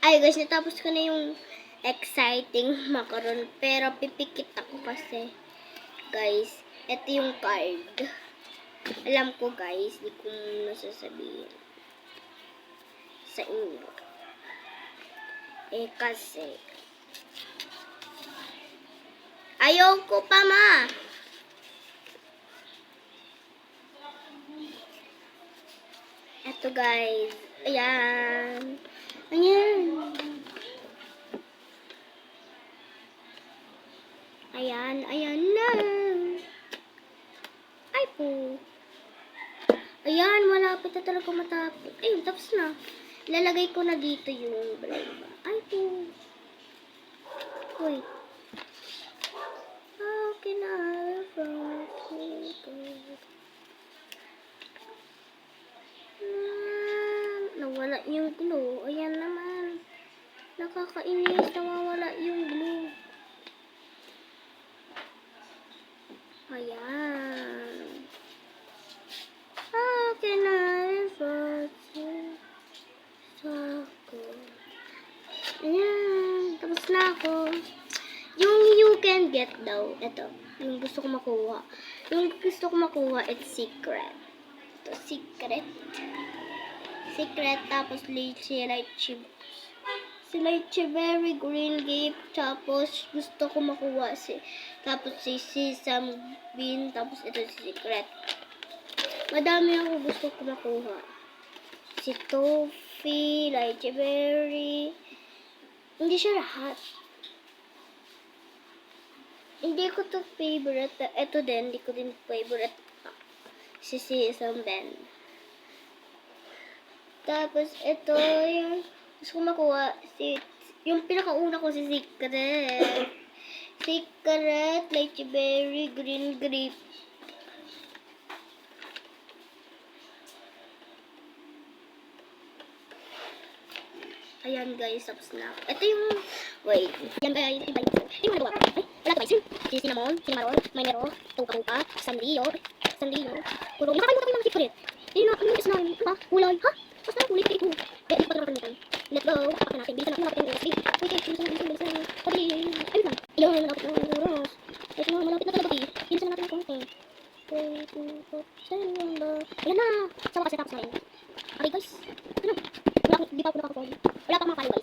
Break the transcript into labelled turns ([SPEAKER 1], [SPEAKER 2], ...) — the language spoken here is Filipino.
[SPEAKER 1] Ay guys, natapos ko na yung exciting macaron. Pero pipikit ako kasi. Guys, ito yung card. Alam ko guys, di ko nasasabihin sa inyo. Kasi ayoko pa ma. Ito guys. Ayan. Ayan. Ayan. Ayan na. Ay po. Ayan. Malapit na talaga matapos. Ayun. Tapos na. Lalagay ko na dito yung blind. Ay po. Wait. How can I nawala yung glue. Ayan naman. Nakakainis. Nawawala yung glue. Ayan. How can I ayan. Tapos na ako. Yung you can get daw. Ito. Yung gusto ko makuha. Yung gusto ko makuha, it's secret. Ito, secret. Secret, tapos lychee, berry green gift, tapos gusto ko makuha tapos si sesame bean, tapos ito si secret. Madami ako gusto ko makuha. Si toffee, lychee berry. Hindi siya lahat. Hindi ko to favorite. Ito din, hindi ko din favorite. Si sesame bean. Tapos, ito, yung gusto ko makuha, yung pinakauna ko si secret. Secret, lychee berry, green grape. Ayan guys, tapos na. Ito yung, wait. Yan guys, iba yung, yung nagawa ko. Ay, wala ka ba isin? Si cinnamon, may nero, tuka-tuka, sandiyo. Puro, nakalimutan ko yung secret. Yun na, yung isa na yun. Ha? Kulay, ha? Basta kulit ito. Eh, hindi ko pa nakalimutan. Let's go. Pakan natin. Bilisan natin yung USB. Wait, bilisan. Sabi, ayun lang. Ilang na malapit na yung oras. Ito na, malapit na talaga. Bilisan natin yung konti. Ayan na. Sa wakas, tapos na yun. Okay guys. Ano? Di pa ako nakakapag. Wala pang mga kaliwala.